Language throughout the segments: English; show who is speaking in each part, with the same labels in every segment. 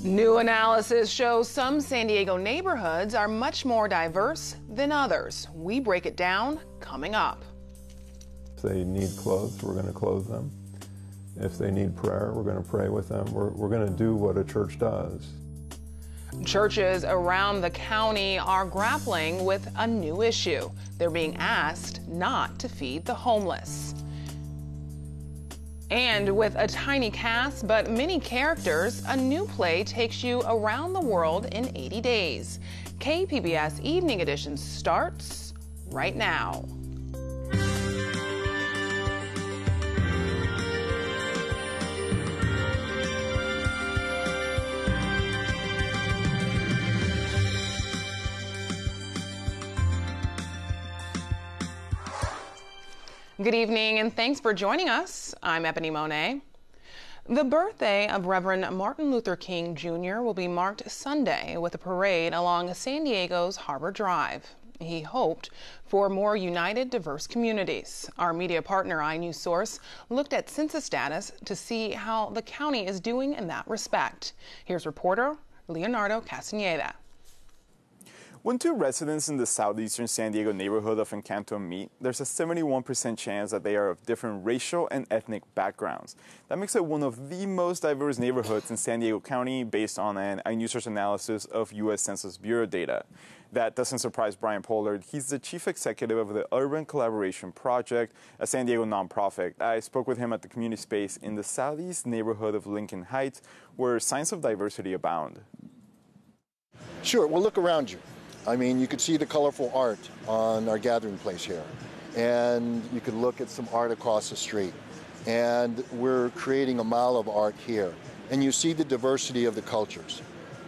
Speaker 1: New analysis shows some San Diego neighborhoods are much more diverse than others. We break it down coming up.
Speaker 2: If they need clothes, we're going to clothe them. If they need prayer, we're going to pray with them. We're going to do what a church does.
Speaker 1: Churches around the county are grappling with a new issue. They're being asked not to feed the homeless. And with a tiny cast but many characters, a new play takes you around the world in 80 days. KPBS Evening Edition starts right now. Good evening and thanks for joining us. I'm Ebony Monet. The birthday of Reverend Martin Luther King Jr. will be marked Sunday with a parade along San Diego's Harbor Drive. He hoped for more united, diverse communities. Our media partner, iNews Source, looked at census status to see how the county is doing in that respect. Here's reporter Leonardo Castaneda.
Speaker 3: When two residents in the southeastern San Diego neighborhood of Encanto meet, there's a 71% chance that they are of different racial and ethnic backgrounds. That makes it one of the most diverse neighborhoods in San Diego County based on an iNewsSource analysis of U.S. Census Bureau data. That doesn't surprise Brian Pollard. He's the chief executive of the Urban Collaboration Project, a San Diego nonprofit. I spoke with him at the community space in the southeast neighborhood of Lincoln Heights, where signs of diversity abound.
Speaker 4: Sure, well, look around you. I mean, you could see the colorful art on our gathering place here, and you could look at some art across the street. And we're creating a mile of art here. And you see the diversity of the cultures,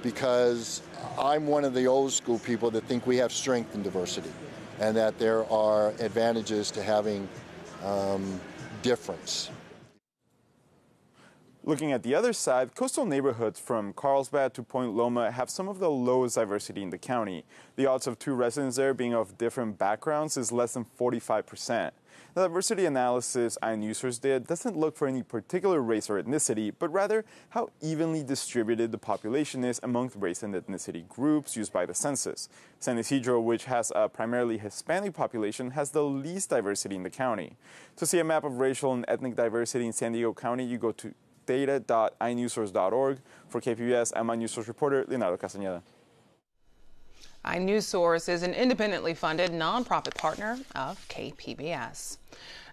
Speaker 4: because I'm one of the old school people that think we have strength in diversity, and that there are advantages to having difference.
Speaker 3: Looking at the other side, coastal neighborhoods from Carlsbad to Point Loma have some of the lowest diversity in the county. The odds of two residents there being of different backgrounds is less than 45%. The diversity analysis iNewsSource did doesn't look for any particular race or ethnicity, but rather how evenly distributed the population is among race and ethnicity groups used by the census. San Isidro, which has a primarily Hispanic population, has the least diversity in the county. To see a map of racial and ethnic diversity in San Diego County, you go to data.inewssource.org. For KPBS, I'm iNewsSource reporter Leonardo Castaneda.
Speaker 1: iNews Source is an independently funded nonprofit partner of KPBS.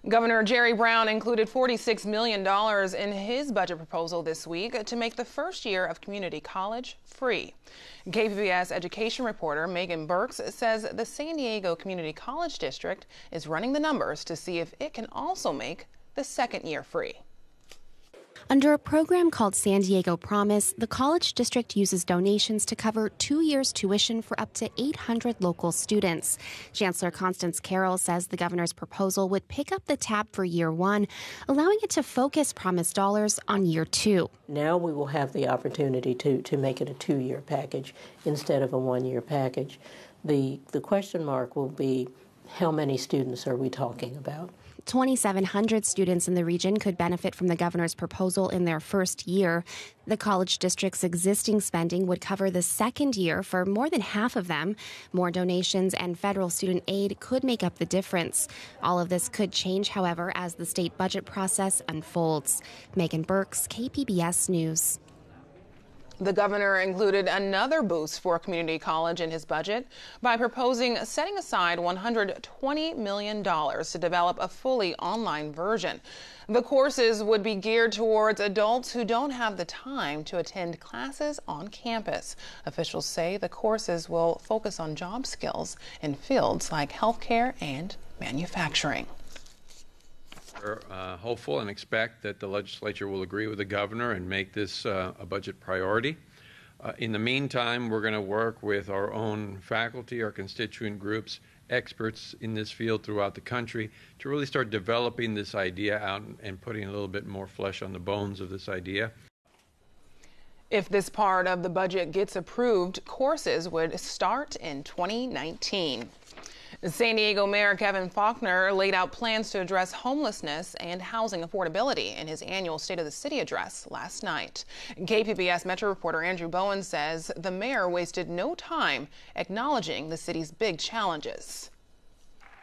Speaker 1: Governor Jerry Brown included $46 million in his budget proposal this week to make the first year of community college free. KPBS education reporter Megan Burks says the San Diego Community College District is running the numbers to see if it can also make the second year free.
Speaker 5: Under a program called San Diego Promise, the college district uses donations to cover 2 years' tuition for up to 800 local students. Chancellor Constance Carroll says the governor's proposal would pick up the tab for year one, allowing it to focus Promise dollars on year two.
Speaker 6: Now we will have the opportunity to make it a 2-year package instead of a 1-year package. The question mark will be, how many students are we talking about?
Speaker 5: 2,700 students in the region could benefit from the governor's proposal in their first year. The college district's existing spending would cover the second year for more than half of them. More donations and federal student aid could make up the difference. All of this could change, however, as the state budget process unfolds. Megan Burks, KPBS News.
Speaker 1: The governor included another boost for community college in his budget by proposing setting aside $120 million to develop a fully online version. The courses would be geared towards adults who don't have the time to attend classes on campus. Officials say the courses will focus on job skills in fields like healthcare and manufacturing.
Speaker 7: We're hopeful and expect that the legislature will agree with the governor and make this a budget priority. In the meantime, we're going to work with our own faculty, our constituent groups, experts in this field throughout the country to really start developing this idea out and putting a little bit more flesh on the bones of this idea.
Speaker 1: If this part of the budget gets approved, courses would start in 2019. San Diego Mayor Kevin Faulconer laid out plans to address homelessness and housing affordability in his annual State of the City address last night. KPBS Metro reporter Andrew Bowen says the mayor wasted no time acknowledging the city's big challenges.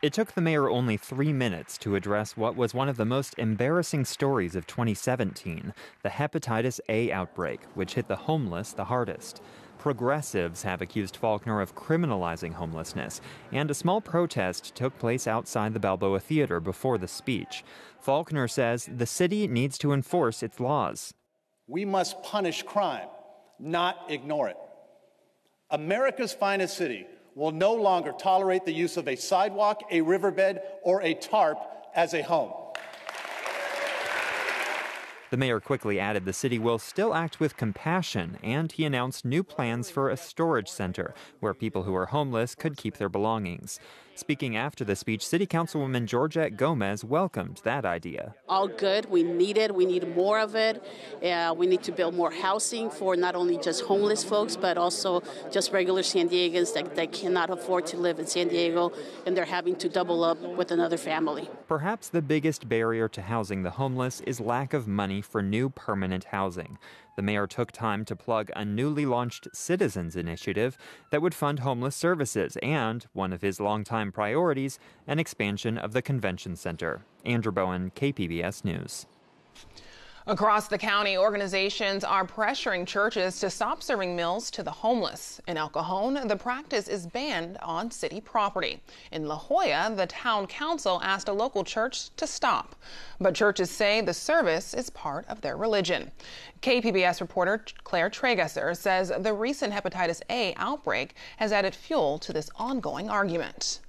Speaker 8: It took the mayor only 3 minutes to address what was one of the most embarrassing stories of 2017, the hepatitis A outbreak, which hit the homeless the hardest. Progressives have accused Faulconer of criminalizing homelessness, and a small protest took place outside the Balboa Theater before the speech. Faulconer says the city needs to enforce its laws.
Speaker 9: We must punish crime, not ignore it. America's finest city will no longer tolerate the use of a sidewalk, a riverbed, or a tarp as a home.
Speaker 8: The mayor quickly added the city will still act with compassion, and he announced new plans for a storage center where people who are homeless could keep their belongings. Speaking after the speech, City Councilwoman Georgette Gomez welcomed that idea.
Speaker 10: All good. We need it. We need more of it. We need to build more housing for not only just homeless folks, but also just regular San Diegans that cannot afford to live in San Diego, and they're having to double up with another family.
Speaker 8: Perhaps the biggest barrier to housing the homeless is lack of money for new permanent housing. The mayor took time to plug a newly launched Citizens Initiative that would fund homeless services and, one of his longtime priorities, an expansion of the convention center. Andrew Bowen, KPBS News.
Speaker 1: Across the county, organizations are pressuring churches to stop serving meals to the homeless. In El Cajon, the practice is banned on city property. In La Jolla, the town council asked a local church to stop. But churches say the service is part of their religion. KPBS reporter Claire Tragesser says the recent hepatitis A outbreak has added fuel to this ongoing argument.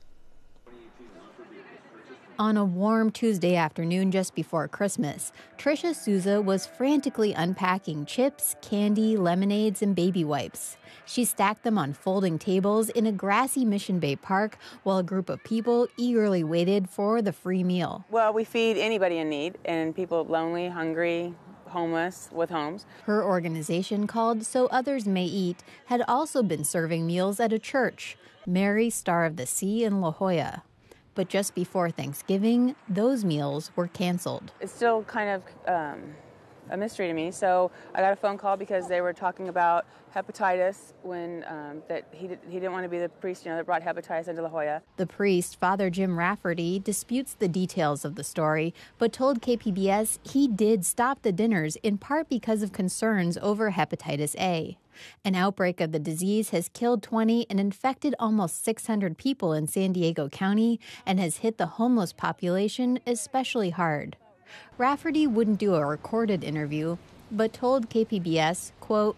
Speaker 11: On a warm Tuesday afternoon just before Christmas, Tricia Souza was frantically unpacking chips, candy, lemonades, and baby wipes. She stacked them on folding tables in a grassy Mission Bay park while a group of people eagerly waited for the free meal.
Speaker 12: Well, we feed anybody in need and people lonely, hungry, homeless, with homes.
Speaker 11: Her organization, called So Others May Eat, had also been serving meals at a church, Mary Star of the Sea in La Jolla. But just before Thanksgiving, those meals were canceled.
Speaker 12: It's still kind of a mystery to me. So I got a phone call because they were talking about hepatitis when that he didn't want to be the priest, that brought hepatitis into La Jolla.
Speaker 11: The priest, Father Jim Rafferty, disputes the details of the story, but told KPBS he did stop the dinners in part because of concerns over hepatitis A. An outbreak of the disease has killed 20 and infected almost 600 people in San Diego County and has hit the homeless population especially hard. Rafferty wouldn't do a recorded interview, but told KPBS, quote,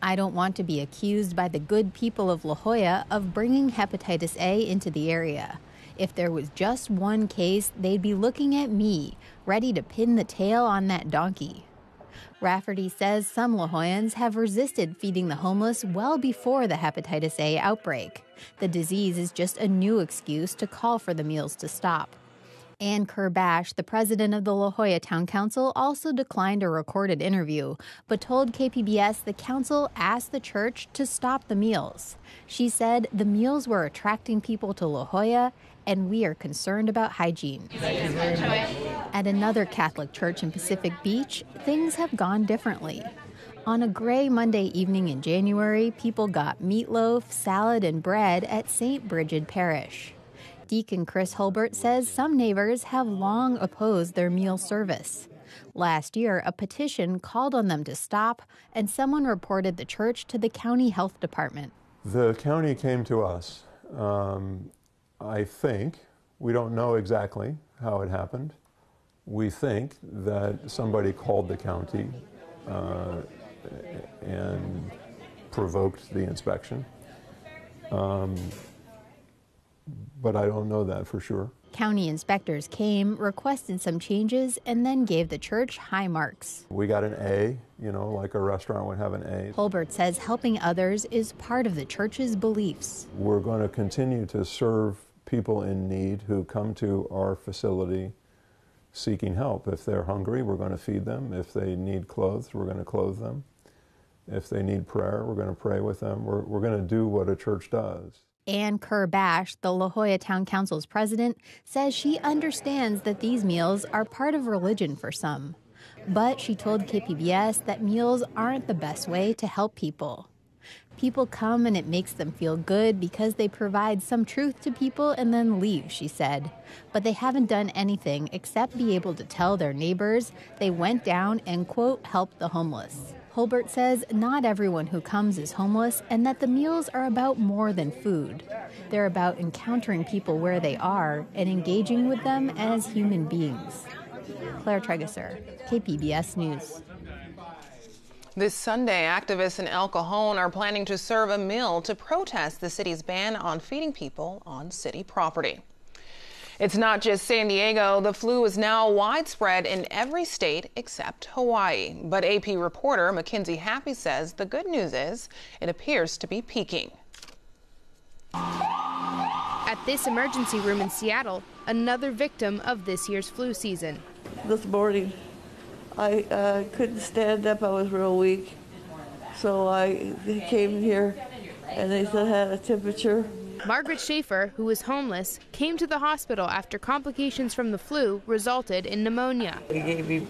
Speaker 11: "I don't want to be accused by the good people of La Jolla of bringing hepatitis A into the area. If there was just one case, they'd be looking at me, ready to pin the tail on that donkey." Rafferty says some La Jollans have resisted feeding the homeless well before the hepatitis A outbreak. The disease is just a new excuse to call for the meals to stop. Ann Kerbash, the president of the La Jolla Town Council, also declined a recorded interview, but told KPBS the council asked the church to stop the meals. She said the meals were attracting people to La Jolla, and we are concerned about hygiene. At another Catholic church in Pacific Beach, things have gone differently. On a gray Monday evening in January, people got meatloaf, salad, and bread at St. Brigid Parish. Deacon Chris Hulbert says some neighbors have long opposed their meal service. Last year, a petition called on them to stop, and someone reported the church to the county health department.
Speaker 2: The county came to us. I think, we don't know exactly how it happened. We think that somebody called the county and provoked the inspection. But I don't know that for sure.
Speaker 11: County inspectors came, requested some changes, and then gave the church high marks.
Speaker 2: We got an A, like a restaurant would have an A.
Speaker 11: Hulbert says helping others is part of the church's beliefs.
Speaker 2: We're going to continue to serve people in need who come to our facility seeking help. If they're hungry, we're going to feed them. If they need clothes, we're going to clothe them. If they need prayer, we're going to pray with them. We're going to do what a church does.
Speaker 11: Ann Kerr-Bash, the La Jolla Town Council's president, says she understands that these meals are part of religion for some. But she told KPBS that meals aren't the best way to help people. People come and it makes them feel good because they provide some truth to people and then leave, she said. But they haven't done anything except be able to tell their neighbors they went down and, quote, helped the homeless. Holbert says not everyone who comes is homeless and that the meals are about more than food. They're about encountering people where they are and engaging with them as human beings. Claire Tregesser, KPBS News.
Speaker 1: This Sunday, activists in El Cajon are planning to serve a meal to protest the city's ban on feeding people on city property. It's not just San Diego. The flu is now widespread in every state except Hawaii. But AP reporter Mackenzie Happy says the good news is it appears to be peaking.
Speaker 13: At this emergency room in Seattle, another victim of this year's flu season.
Speaker 14: This morning, I couldn't stand up. I was real weak. So I came here and they said I had a temperature.
Speaker 13: Margaret Schaefer, who was homeless, came to the hospital after complications from the flu resulted in pneumonia.
Speaker 14: They gave me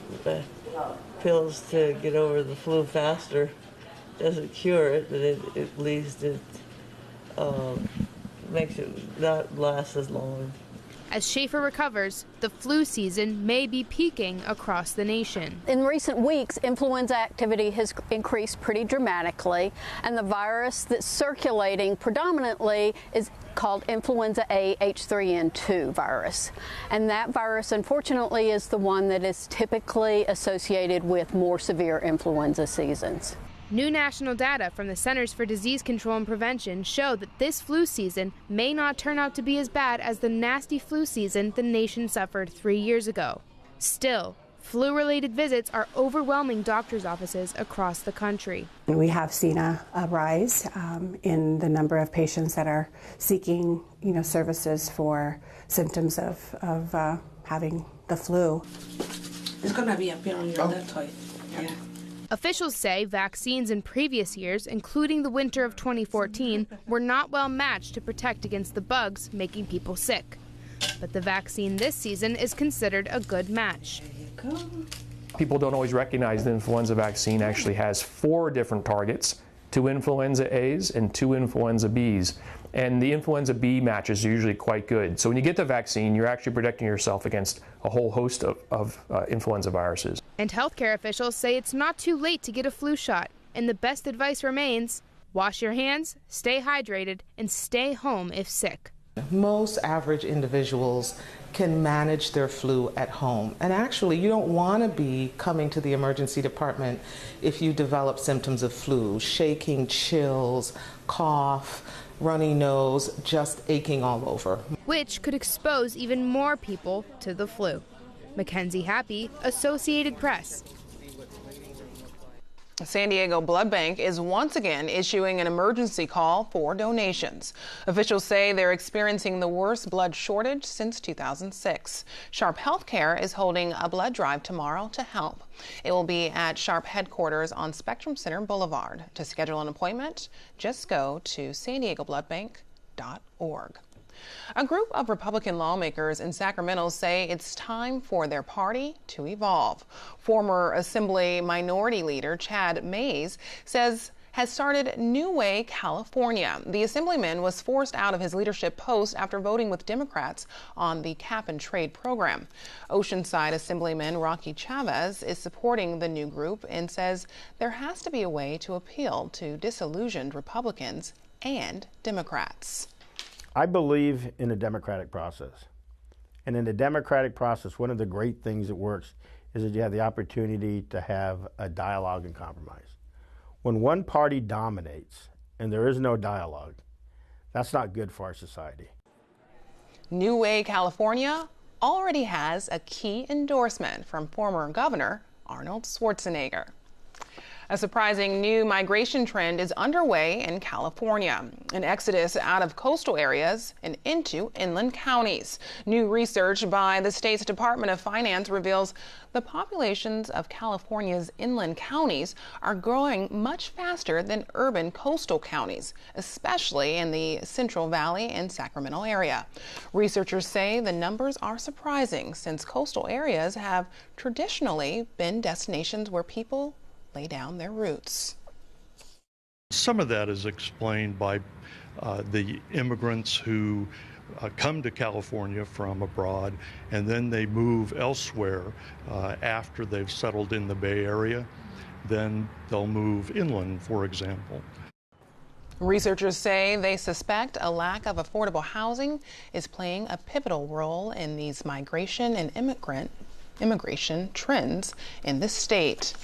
Speaker 14: pills to get over the flu faster. Doesn't cure it, but at least it makes it not last as long.
Speaker 13: As Schaefer recovers, the flu season may be peaking across the nation.
Speaker 15: In recent weeks, influenza activity has increased pretty dramatically, and the virus that's circulating predominantly is called Influenza A H3N2 virus. And that virus, unfortunately, is the one that is typically associated with more severe influenza seasons.
Speaker 13: New national data from the Centers for Disease Control and Prevention show that this flu season may not turn out to be as bad as the nasty flu season the nation suffered 3 years ago. Still, flu-related visits are overwhelming doctors' offices across the country.
Speaker 16: We have seen a rise in the number of patients that are seeking, services for symptoms of having the flu.
Speaker 17: It's going to be up here on your deltoid. Yeah.
Speaker 13: Officials say vaccines in previous years, including the winter of 2014, were not well matched to protect against the bugs making people sick. But the vaccine this season is considered a good match.
Speaker 18: People don't always recognize the influenza vaccine actually has 4 different targets, 2 influenza A's and 2 influenza B's. And the influenza B matches are usually quite good. So when you get the vaccine, you're actually protecting yourself against a whole host of influenza viruses.
Speaker 13: And healthcare officials say it's not too late to get a flu shot. And the best advice remains, wash your hands, stay hydrated, and stay home if sick.
Speaker 19: Most average individuals can manage their flu at home. And actually, you don't want to be coming to the emergency department if you develop symptoms of flu, shaking, chills, cough, runny nose, just aching all over.
Speaker 13: Which could expose even more people to the flu. Mackenzie Happy, Associated Press.
Speaker 1: San Diego Blood Bank is once again issuing an emergency call for donations. Officials say they're experiencing the worst blood shortage since 2006. Sharp Healthcare is holding a blood drive tomorrow to help. It will be at Sharp headquarters on Spectrum Center Boulevard. To schedule an appointment, just go to sandiegobloodbank.org. A group of Republican lawmakers in Sacramento say it's time for their party to evolve. Former Assembly Minority Leader Chad Mays has started New Way California. The assemblyman was forced out of his leadership post after voting with Democrats on the cap-and-trade program. Oceanside Assemblyman Rocky Chavez is supporting the new group and says there has to be a way to appeal to disillusioned Republicans and Democrats.
Speaker 20: I believe in the democratic process. And in the democratic process, one of the great things that works is that you have the opportunity to have a dialogue and compromise. When one party dominates and there is no dialogue, that's not good for our society.
Speaker 1: New Way California already has a key endorsement from former Governor Arnold Schwarzenegger. A surprising new migration trend is underway in California, an exodus out of coastal areas and into inland counties. New research by the state's Department of Finance reveals the populations of California's inland counties are growing much faster than urban coastal counties, especially in the Central Valley and Sacramento area. Researchers say the numbers are surprising since coastal areas have traditionally been destinations where people lay down their roots.
Speaker 21: Some of that is explained by the immigrants who come to California from abroad, and then they move elsewhere after they've settled in the Bay Area. Then they'll move inland, for example.
Speaker 1: Researchers say they suspect a lack of affordable housing is playing a pivotal role in these migration and immigration trends in the state.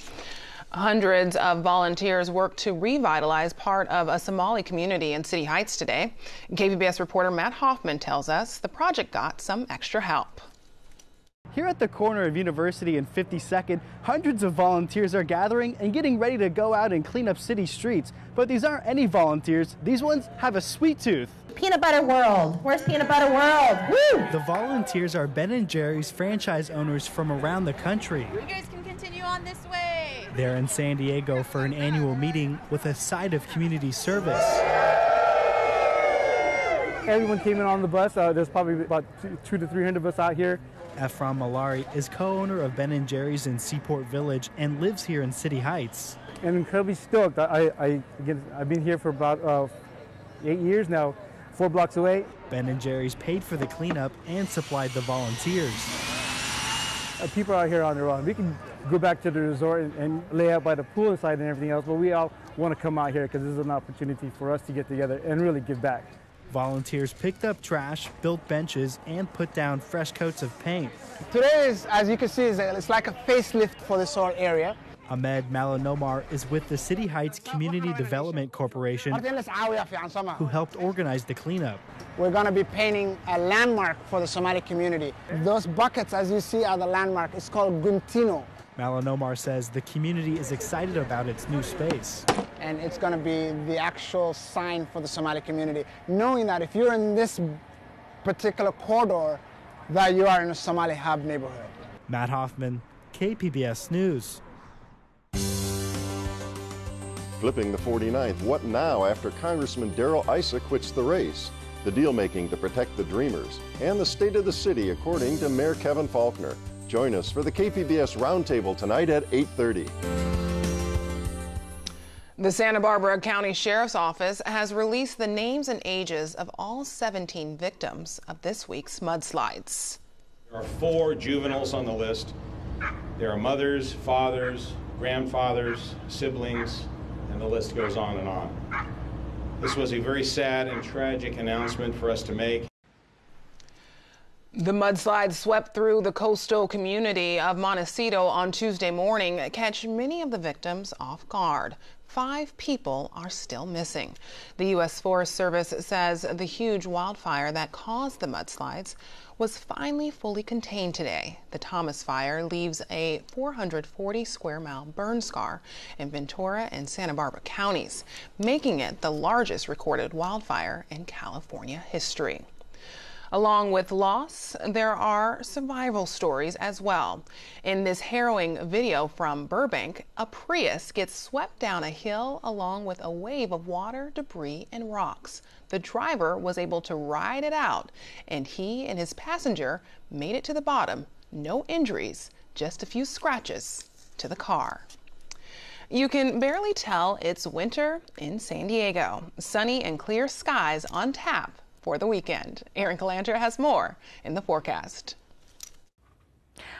Speaker 1: Hundreds of volunteers worked to revitalize part of a Somali community in City Heights today. KPBS reporter Matt Hoffman tells us the project got some extra help.
Speaker 22: Here at the corner of University and 52nd, hundreds of volunteers are gathering and getting ready to go out and clean up city streets. But these aren't any volunteers. These ones have a sweet tooth.
Speaker 23: Peanut Butter World. Where's Peanut Butter World? Woo!
Speaker 22: The volunteers are Ben & Jerry's franchise owners from around the country.
Speaker 24: You guys can continue on this way.
Speaker 22: They're in San Diego for an annual meeting with a side of community service.
Speaker 25: Everyone came in on the bus. There's probably about 200 to 300 of us out here.
Speaker 22: Ephraim Malari is co-owner of Ben & Jerry's in Seaport Village and lives here in City Heights.
Speaker 25: I'm incredibly stoked. I've been here for about 8 years now, 4 blocks away.
Speaker 22: Ben & Jerry's paid for the cleanup and supplied the volunteers.
Speaker 25: People are out here on their own. We can go back to the resort and lay out by the pool side and everything else, but we all want to come out here because this is an opportunity for us to get together and really give back.
Speaker 22: Volunteers picked up trash, built benches, and put down fresh coats of paint.
Speaker 26: Today is, as you can see, it's like a facelift for this whole area.
Speaker 22: Ahmed Malanomar is with the City Heights Community Development Corporation, who helped organize the cleanup.
Speaker 26: We're going to be painting a landmark for the Somali community. Those buckets, as you see, are the landmark. It's called Guntino.
Speaker 22: Malanomar says the community is excited about its new space.
Speaker 26: And it's going to be the actual sign for the Somali community, knowing that if you're in this particular corridor, that you are in a Somali hub neighborhood.
Speaker 22: Matt Hoffman, KPBS News.
Speaker 27: Flipping the 49th, what now after Congressman Darrell Issa quits the race? The deal-making to protect the Dreamers, and the state of the city according to Mayor Kevin Faulconer. Join us for the KPBS Roundtable tonight at 8:30.
Speaker 1: The Santa Barbara County Sheriff's Office has released the names and ages of all 17 victims of this week's mudslides.
Speaker 28: There are 4 juveniles on the list. There are mothers, fathers, grandfathers, siblings, and the list goes on and on. This was a very sad and tragic announcement for us to make.
Speaker 1: The mudslides swept through the coastal community of Montecito on Tuesday morning, catch many of the victims off guard. 5 people are still missing. The U.S. Forest Service says the huge wildfire that caused the mudslides was finally fully contained today. The Thomas Fire leaves a 440 square mile burn scar in Ventura and Santa Barbara counties, making it the largest recorded wildfire in California history. Along with loss, there are survival stories as well. In this harrowing video from Burbank, a Prius gets swept down a hill along with a wave of water, debris, and rocks. The driver was able to ride it out, and he and his passenger made it to the bottom. No injuries, just a few scratches to the car. You can barely tell it's winter in San Diego. Sunny and clear skies on tap for the weekend. Erin Calandra has more in the forecast.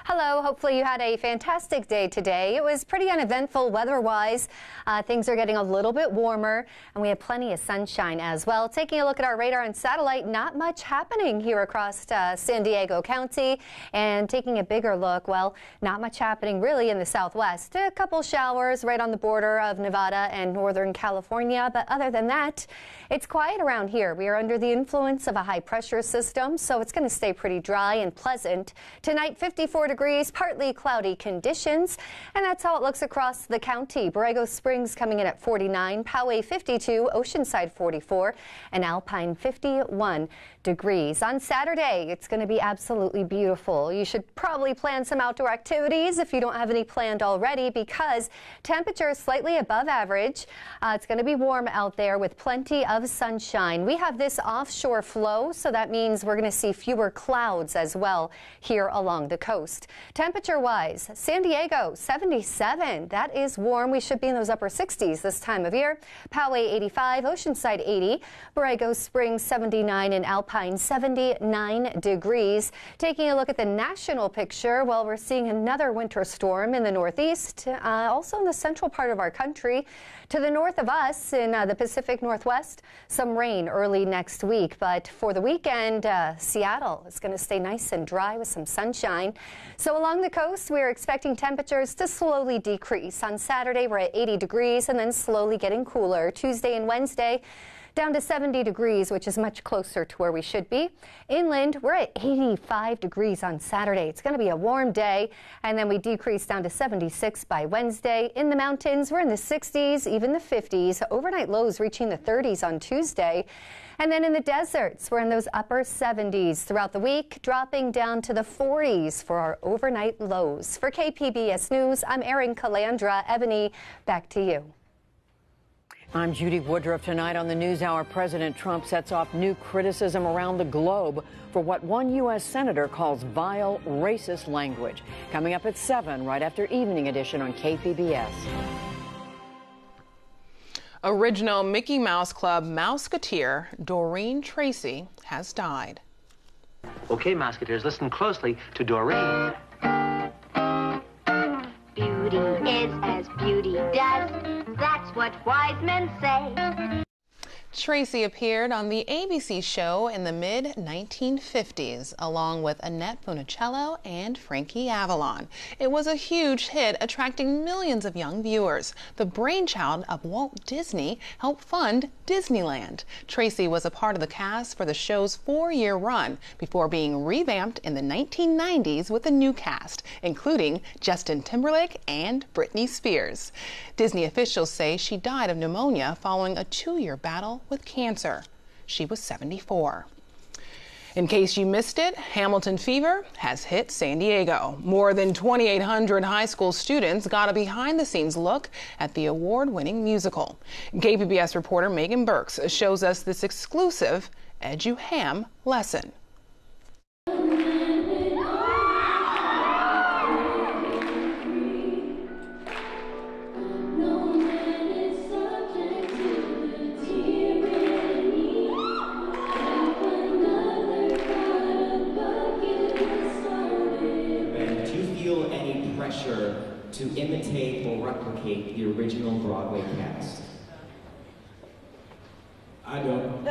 Speaker 29: Hello, hopefully you had a fantastic day today. It was pretty uneventful weather-wise. Things are getting a little bit warmer, and we have plenty of sunshine as well. Taking a look at our radar and satellite, not much happening here across San Diego County. And taking a bigger look, well, not much happening really in the southwest. A couple showers right on the border of Nevada and Northern California, but other than that, it's quiet around here. We are under the influence of a high-pressure system, so it's going to stay pretty dry and pleasant. Tonight, 54 54 degrees, partly cloudy conditions. And that's how it looks across the county. Borrego Springs coming in at 49, Poway 52, Oceanside 44, and Alpine 51 degrees. On Saturday, it's going to be absolutely beautiful. You should probably plan some outdoor activities if you don't have any planned already, because temperatures slightly above average. It's going to be warm out there with plenty of sunshine. We have this offshore flow, so that means we're going to see fewer clouds as well here along the coast. Temperature-wise, San Diego 77. That is warm. We should be in those upper 60s this time of year. Poway 85, Oceanside 80, Borrego Springs 79, and Alpine 79 degrees. Taking a look at the national picture, well, we're seeing another winter storm in the northeast, also in the central part of our country. To the north of us in the Pacific Northwest, some rain early next week. But for the weekend, Seattle is going to stay nice and dry with some sunshine. So along the coast, we're expecting temperatures to slowly decrease. On Saturday, we're at 80 degrees and then slowly getting cooler. Tuesday and Wednesday, down to 70 degrees, which is much closer to where we should be. Inland, we're at 85 degrees on Saturday. It's going to be a warm day, and then we decrease down to 76 by Wednesday. In the mountains, we're in the 60s, even the 50s. Overnight lows reaching the 30s on Tuesday. And then in the deserts, we're in those upper 70s throughout the week, dropping down to the 40s for our overnight lows. For KPBS News, I'm Erin Calandra. Ebony, back to you.
Speaker 3: I'm Judy Woodruff. Tonight on the NewsHour, President Trump sets off new criticism around the globe for what one U.S. senator calls vile, racist language. Coming up at 7, right after Evening Edition on KPBS.
Speaker 1: Original Mickey Mouse Club Mouseketeer Doreen Tracy has died.
Speaker 4: Okay, Mouseketeers, listen closely to Doreen.
Speaker 5: Beauty is as beauty does. That's what wise men say.
Speaker 1: Tracy appeared on the ABC show in the mid-1950s, along with Annette Funicello and Frankie Avalon. It was a huge hit, attracting millions of young viewers. The brainchild of Walt Disney helped fund Disneyland. Tracy was a part of the cast for the show's 4-year run before being revamped in the 1990s with a new cast, including Justin Timberlake and Britney Spears. Disney officials say she died of pneumonia following a 2-year battle with cancer. She was 74. In case you missed it, Hamilton fever has hit San Diego. More than 2,800 high school students got a behind-the-scenes look at the award-winning musical. KPBS reporter Megan Burks shows us this exclusive Edu-Ham lesson.
Speaker 6: To imitate or replicate the original Broadway cast? I don't.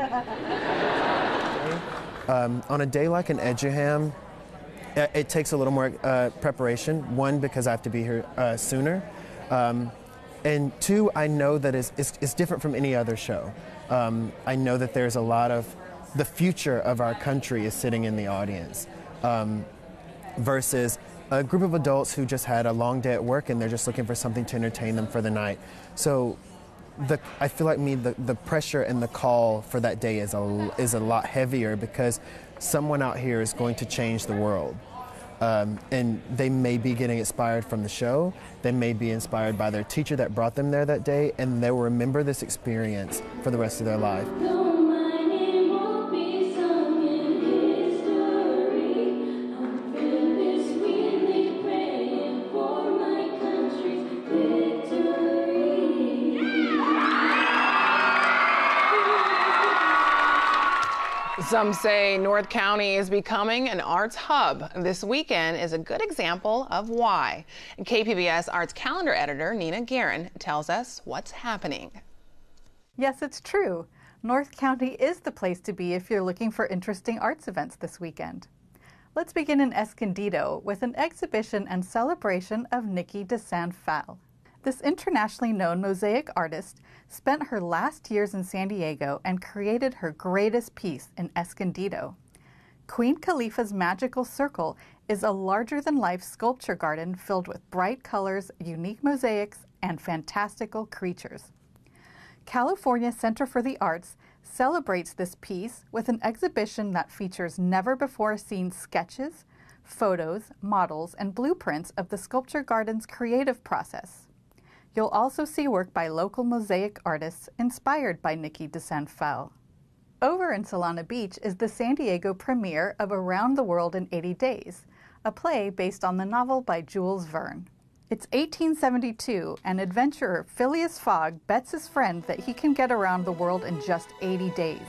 Speaker 7: On a day like an Edu-Ham, it takes a little more preparation. One, because I have to be here sooner. And two, I know that it's different from any other show. I know that there's a lot of, the future of our country is sitting in the audience, versus a group of adults who just had a long day at work and they're just looking for something to entertain them for the night. So I feel like the pressure and the call for that day is a lot heavier, because someone out here is going to change the world. And they may be getting inspired from the show, they may be inspired by their teacher that brought them there that day, and they will remember this experience for the rest of their life.
Speaker 1: Some say North County is becoming an arts hub. This weekend is a good example of why. KPBS arts calendar editor Nina Guerin tells us what's happening.
Speaker 8: Yes, it's true. North County is the place to be if you're looking for interesting arts events this weekend. Let's begin in Escondido with an exhibition and celebration of Nikki DeSanfal. This internationally known mosaic artist spent her last years in San Diego and created her greatest piece in Escondido. Queen Khalifa's Magical Circle is a larger-than-life sculpture garden filled with bright colors, unique mosaics, and fantastical creatures. California Center for the Arts celebrates this piece with an exhibition that features never-before-seen sketches, photos, models, and blueprints of the sculpture garden's creative process. You'll also see work by local mosaic artists inspired by Nikki DeSanfal. Over in Solana Beach is the San Diego premiere of Around the World in 80 Days, a play based on the novel by Jules Verne. It's 1872, and adventurer Phileas Fogg bets his friend that he can get around the world in just 80 days.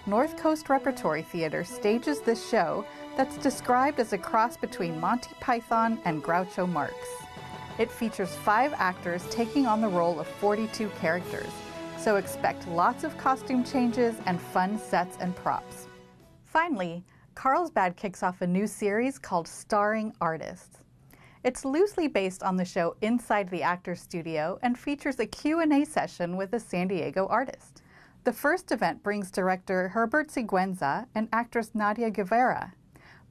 Speaker 8: North Coast Repertory Theater stages this show that's described as a cross between Monty Python and Groucho Marx. It features 5 actors taking on the role of 42 characters, so expect lots of costume changes and fun sets and props. Finally, Carlsbad kicks off a new series called Starring Artists. It's loosely based on the show Inside the Actors Studio and features a Q&A session with a San Diego artist. The first event brings director Herbert Siguenza and actress Nadia Guevara.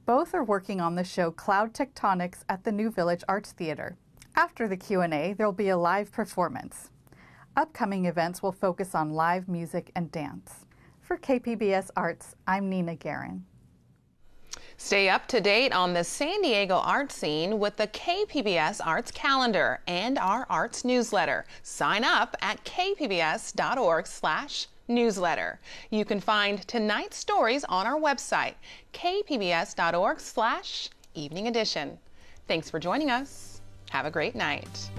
Speaker 8: Both are working on the show Cloud Tectonics at the New Village Arts Theater. After the Q&A, there'll be a live performance. Upcoming events will focus on live music and dance. For KPBS Arts, I'm Nina Guerin.
Speaker 1: Stay up to date on the San Diego art scene with the KPBS Arts Calendar and our arts newsletter. Sign up at kpbs.org/newsletter. You can find tonight's stories on our website, kpbs.org/evening edition. Thanks for joining us. Have a great night.